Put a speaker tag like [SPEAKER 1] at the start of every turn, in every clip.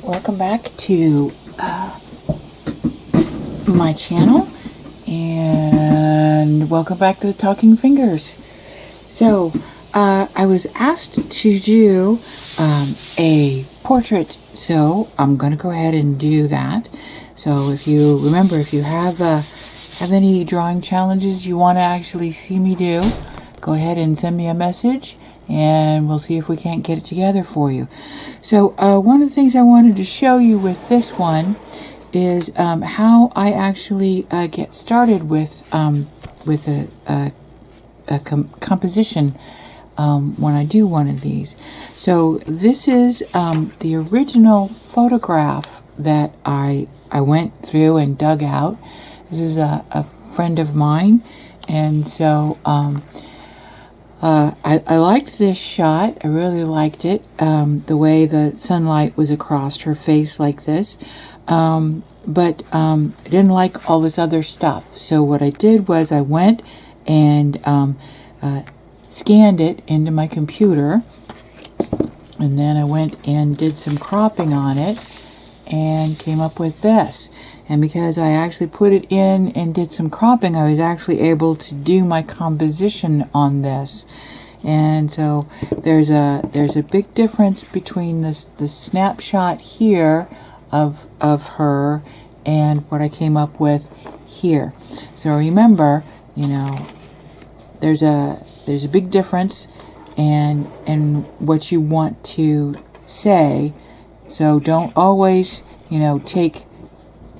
[SPEAKER 1] Welcome back to my channel, and welcome back to the Talking Fingers. So I was asked to do a portrait, so I'm going to go ahead and do that. So if you remember, if you have any drawing challenges you want to actually see me do, go ahead and send me a message, and we'll see if we can't get it together for you. So one of the things I wanted to show you with this one is how I actually get started with a composition when I do one of these. So this is the original photograph that I went through and dug out. This is a friend of mine, and so I liked this shot. I really liked it, the way the sunlight was across her face like this, but I didn't like all this other stuff. So what I did was I went and scanned it into my computer, and then I went and did some cropping on it and came up with this. And because I actually put it in and did some cropping, I was actually able to do my composition on this. And so there's a big difference between the snapshot here of her and what I came up with here. So remember, there's a big difference and what you want to say. So don't always,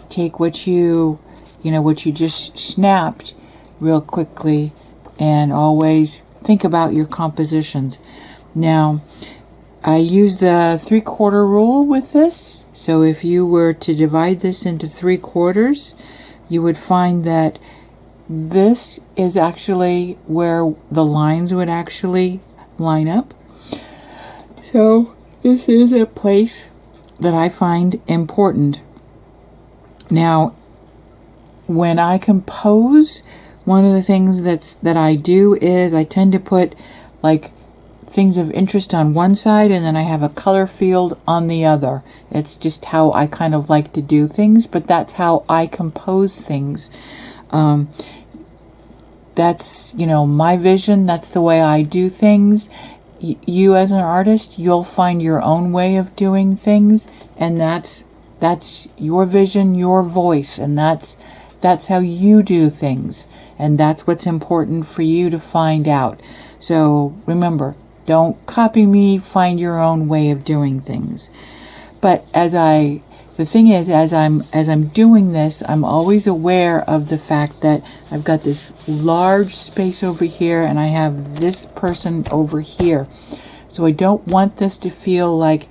[SPEAKER 1] take what you just snapped real quickly, and always think about your compositions. Now, I use the 3/4 rule with this. So if you were to divide this into 3/4, you would find that this is actually where the lines would actually line up. So this is a place that I find important. Now, when I compose, one of the things that I do is I tend to put like things of interest on one side, and then I have a color field on the other. It's just how I kind of like to do things, but that's how I compose things. That's, my vision. That's the way I do things. You as an artist, you'll find your own way of doing things, and that's your vision, your voice, and that's how you do things, and that's what's important for you to find out. So remember, don't copy me, find your own way of doing things. But the thing is, as I'm doing this, I'm always aware of the fact that I've got this large space over here, and I have this person over here. So I don't want this to feel like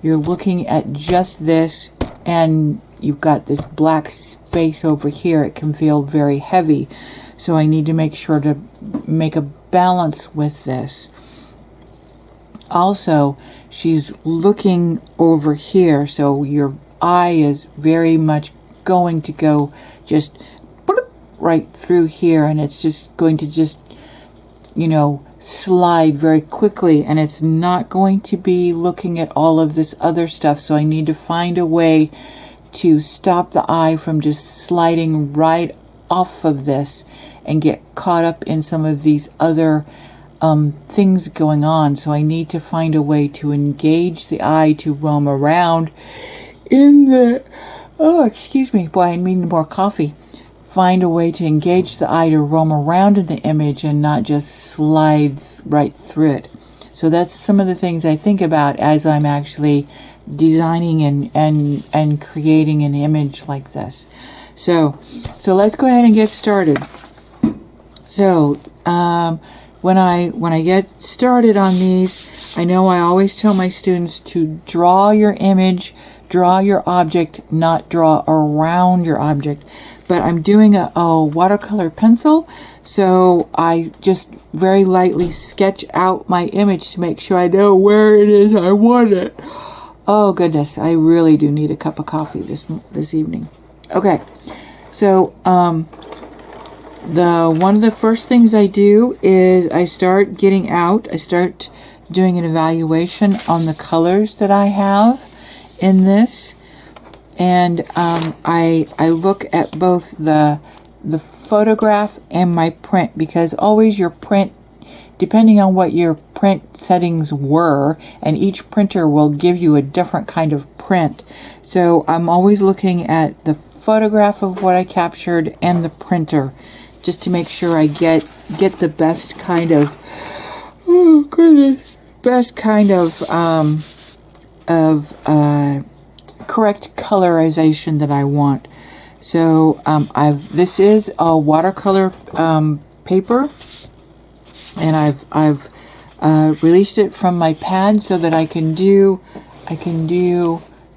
[SPEAKER 1] you're looking at just this and you've got this black space over here. It can feel very heavy. So I need to make sure to make a balance with this. Also, she's looking over here, so your eye is very much going to go just right through here, and it's just going to slide very quickly, and it's not going to be looking at all of this other stuff. So I need to find a way to stop the eye from just sliding right off of this and get caught up in some of these other things going on. So I need to find a way to engage the eye to roam around in the, excuse me, boy, I need more coffee. Find a way to engage the eye to roam around in the image and not just slide right through it. So that's some of the things I think about as I'm actually designing and creating an image like this. So let's go ahead and get started. So when I get started on these, I know I always tell my students to draw your image, draw your object, not draw around your object. But I'm doing a watercolor pencil, so I just very lightly sketch out my image to make sure I know where it is I want it. Oh goodness, I really do need a cup of coffee this evening. Okay, so one of the first things I do is I start doing an evaluation on the colors that I have. in this, and I look at both the photograph and my print, because always your print, depending on what your print settings were, and each printer will give you a different kind of print. So I'm always looking at the photograph of what I captured and the printer, just to make sure I get the best kind of, oh goodness, best kind of correct colorization that I want. So this is a watercolor paper, and I've released it from my pad so that I can do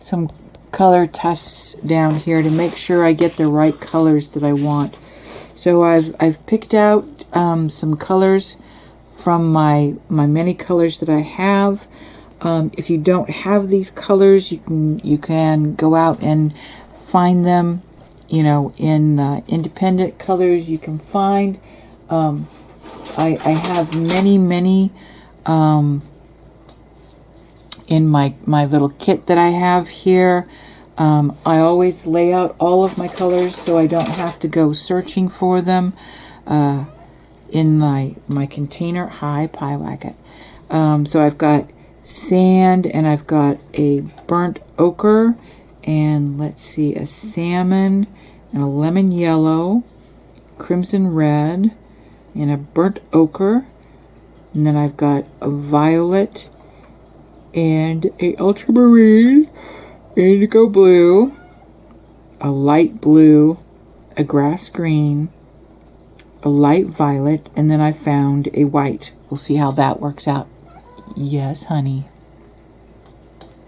[SPEAKER 1] some color tests down here to make sure I get the right colors that I want. So I've picked out some colors from my many colors that I have. If you don't have these colors, you can go out and find them, you know, in independent colors you can find. I have many in my little kit that I have here. I always lay out all of my colors so I don't have to go searching for them in my container. Hi, Pie Wacket. So I've got sand, and I've got a burnt ochre, and let's see, a salmon, and a lemon yellow, crimson red, and a burnt ochre, and then I've got a violet, and a ultramarine, indigo blue, a light blue, a grass green, a light violet, and then I found a white. We'll see how that works out. Yes, honey.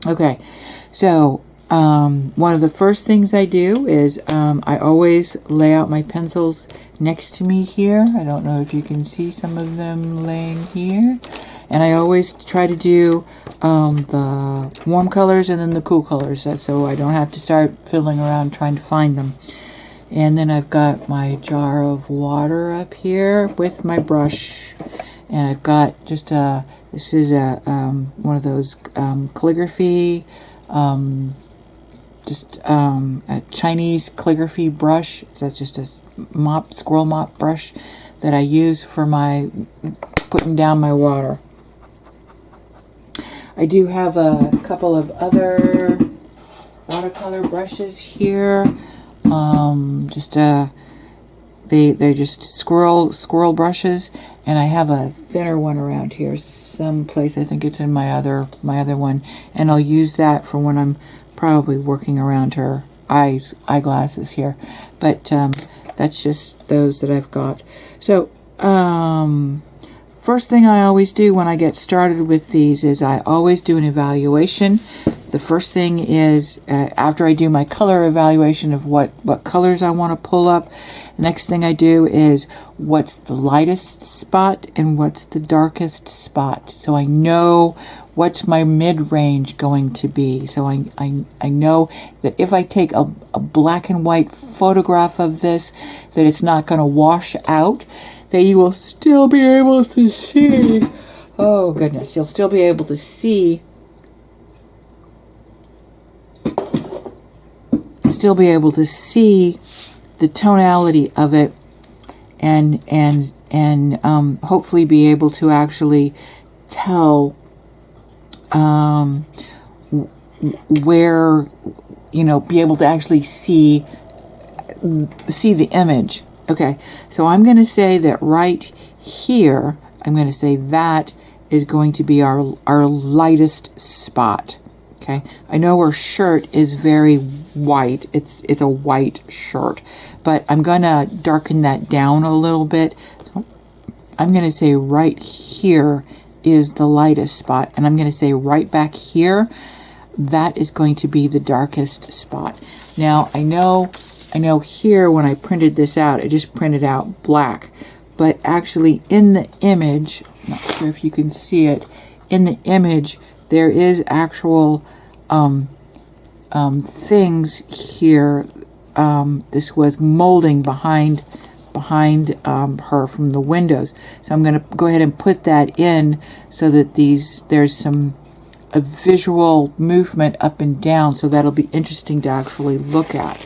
[SPEAKER 1] Okay, so one of the first things I do is I always lay out my pencils next to me here. I don't know if you can see some of them laying here. And I always try to do the warm colors and then the cool colors, so I don't have to start fiddling around trying to find them. And then I've got my jar of water up here with my brush, and I've got just this is a one of those calligraphy, a Chinese calligraphy brush. It's just a squirrel mop brush that I use for my putting down my water. I do have a couple of other watercolor brushes here. They're just squirrel brushes, and I have a thinner one around here someplace. I think it's in my other one, and I'll use that for when I'm probably working around her eyeglasses here. But that's just those that I've got. So first thing I always do when I get started with these is I always do an evaluation. The first thing is, after I do my color evaluation of what colors I want to pull up, the next thing I do is what's the lightest spot and what's the darkest spot. So I know what's my mid-range going to be. So I know that if I take a black and white photograph of this, that it's not going to wash out, that you will still be able to see, oh goodness, you'll still be able to see the tonality of it, and hopefully be able to actually tell where, be able to actually see the image. Okay, so I'm going to say that right here, I'm going to say that is going to be our lightest spot. Okay, I know her shirt is very white. It's a white shirt, but I'm going to darken that down a little bit. So I'm going to say right here is the lightest spot, and I'm going to say right back here, that is going to be the darkest spot. Now, I know here when I printed this out, I just printed out black, but actually in the image, I'm not sure if you can see it, in the image, there is actual things here. This was molding behind her from the windows. So I'm going to go ahead and put that in so that there's some a visual movement up and down, so that'll be interesting to actually look at.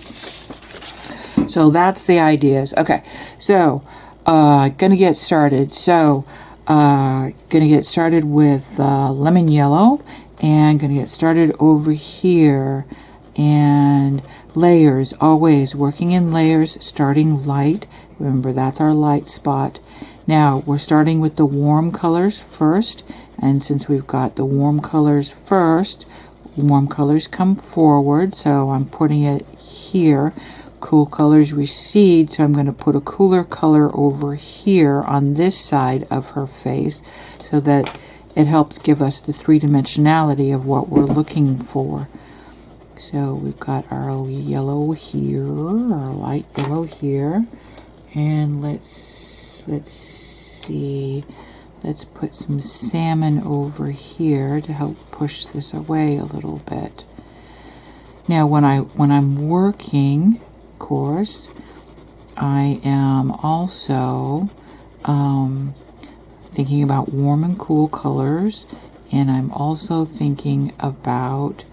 [SPEAKER 1] So that's the ideas. Okay, so gonna get started. So gonna get started with lemon yellow, and gonna get started over here. And layers, always working in layers, starting light. Remember, that's our light spot. Now we're starting with the warm colors first, and since we've got the warm colors first, warm colors come forward, so I'm putting it here. Cool colors recede, so I'm going to put a cooler color over here on this side of her face, so that it helps give us the three-dimensionality of what we're looking for. So we've got our yellow here, our light yellow here, and let's see. Let's put some salmon over here to help push this away a little bit. Now, when I'm working, of course, I am also thinking about warm and cool colors, and I'm also thinking about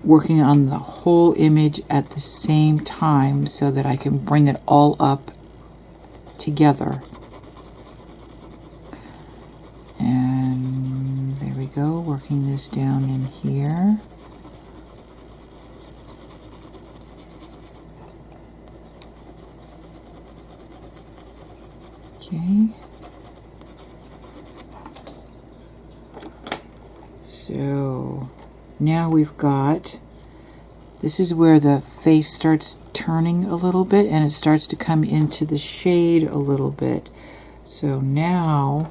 [SPEAKER 1] working on the whole image at the same time so that I can bring it all up together. And there we go, working this down in here. Okay. So now we've got, this is where the face starts turning a little bit and it starts to come into the shade a little bit. So now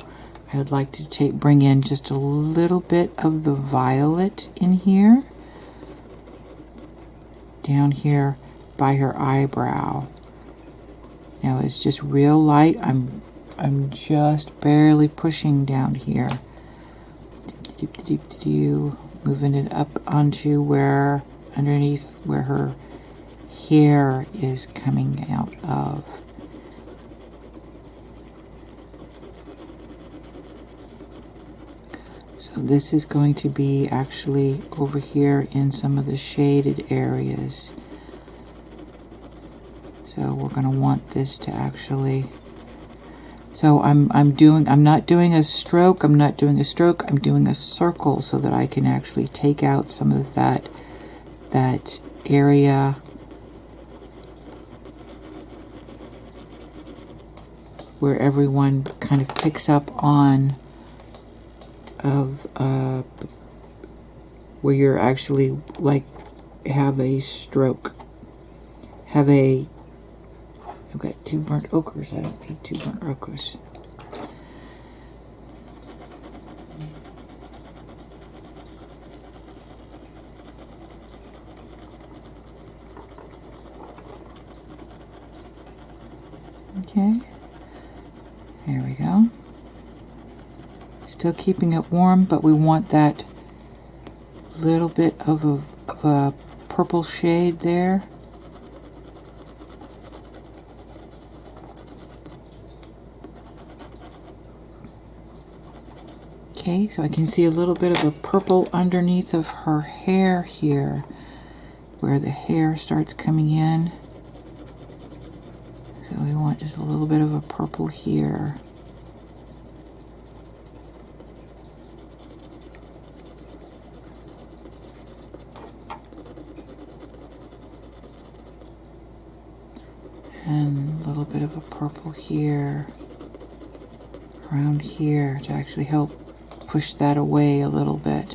[SPEAKER 1] I'd like to bring in just a little bit of the violet in here, down here by her eyebrow. Now it's just real light. I'm just barely pushing down here. Moving it up onto where, underneath where her hair is coming out of. So this is going to be actually over here in some of the shaded areas. So we're going to want this to actually, so I'm not doing a stroke, I'm doing a circle so that I can actually take out some of that area where everyone kind of picks up on of where you're actually like have a stroke, I've got two burnt ochres. I don't need two burnt ochres. Okay, there we go. Still keeping it warm, but we want that little bit of a purple shade there. Okay, so I can see a little bit of a purple underneath of her hair here, where the hair starts coming in. So we want just a little bit of a purple here. And a little bit of a purple here, around here, to actually help push that away a little bit.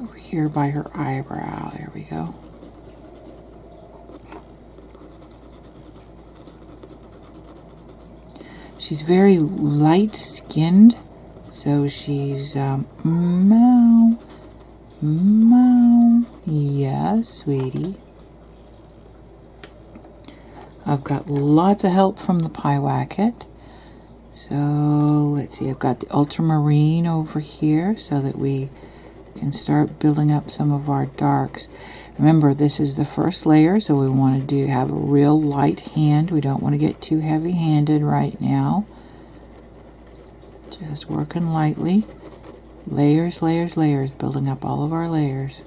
[SPEAKER 1] Over here by her eyebrow, there we go. She's very light-skinned, so she's, meow, meow, yes, sweetie. I've got lots of help from the Pyewacket. So let's see, I've got the ultramarine over here so that we can start building up some of our darks. Remember, this is the first layer, so we want to have a real light hand. We don't want to get too heavy-handed right now. Just working lightly. Layers, layers, layers, building up all of our layers.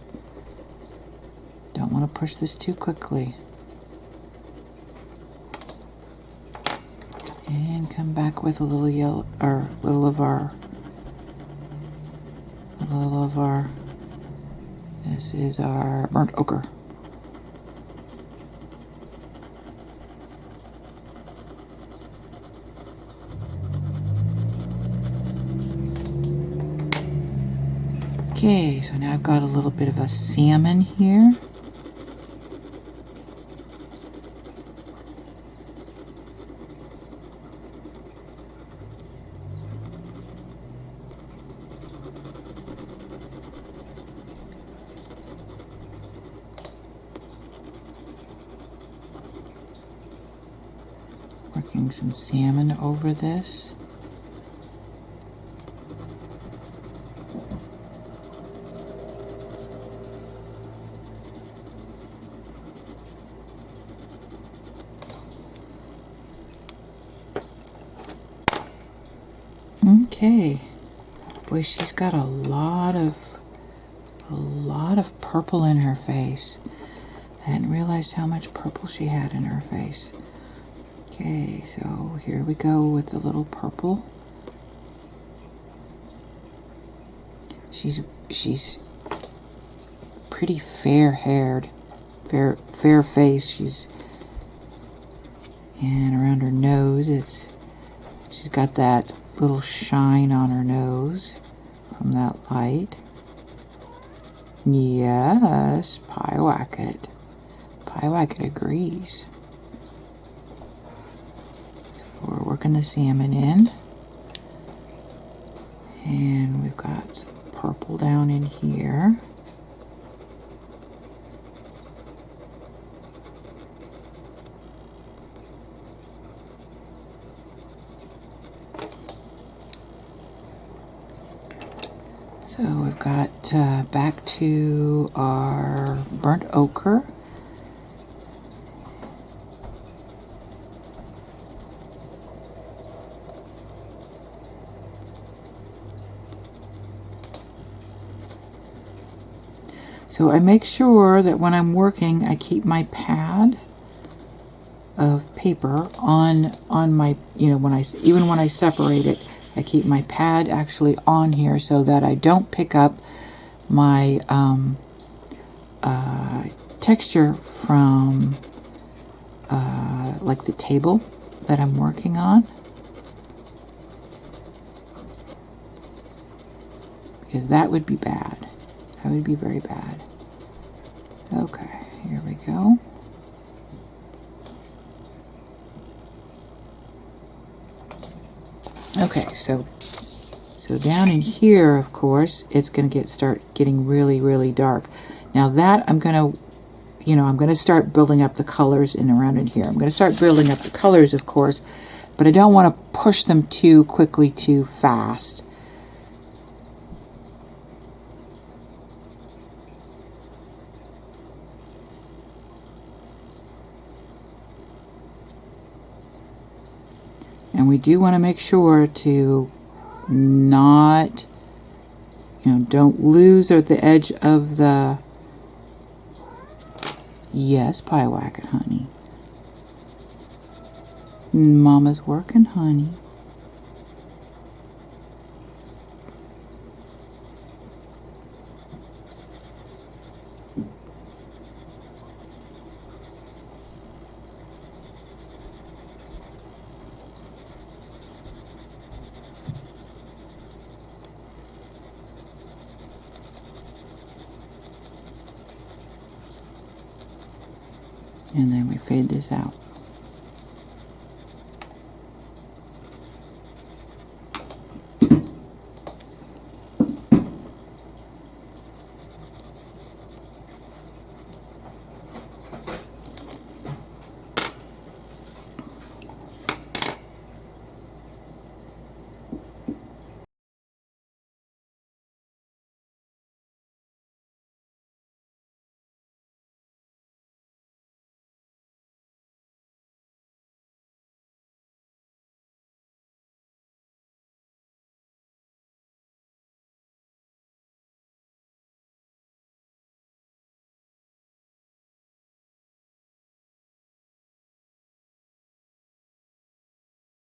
[SPEAKER 1] Don't want to push this too quickly. And come back with a little yellow, or little of our, this is our burnt ochre. Okay, so now I've got a little bit of a salmon here. Working some salmon over this. Okay, boy, she's got a lot of purple in her face. I hadn't realized how much purple she had in her face. Okay, so here we go with the little purple. She's pretty fair-haired, fair face. And around her nose, she's got that little shine on her nose from that light. Yes, Pyewacket. Pyewacket agrees. So we're working the salmon in. And we've got some purple down in here. So we've got back to our burnt ochre. So I make sure that when I'm working, I keep my pad of paper on my, even when I separate it, I keep my pad actually on here so that I don't pick up my texture from like the table that I'm working on, because that would be bad. That would be very bad. Okay, here we go. Okay, so down in here, of course, it's going to start getting really, really dark. Now that I'm going to start building up the colors around in here. I'm going to start building up the colors, of course, but I don't want to push them too quickly, too fast. And we do want to make sure to not, don't lose at the edge of the, yes, Pyewacket, honey. Mama's working, honey. And then we fade this out.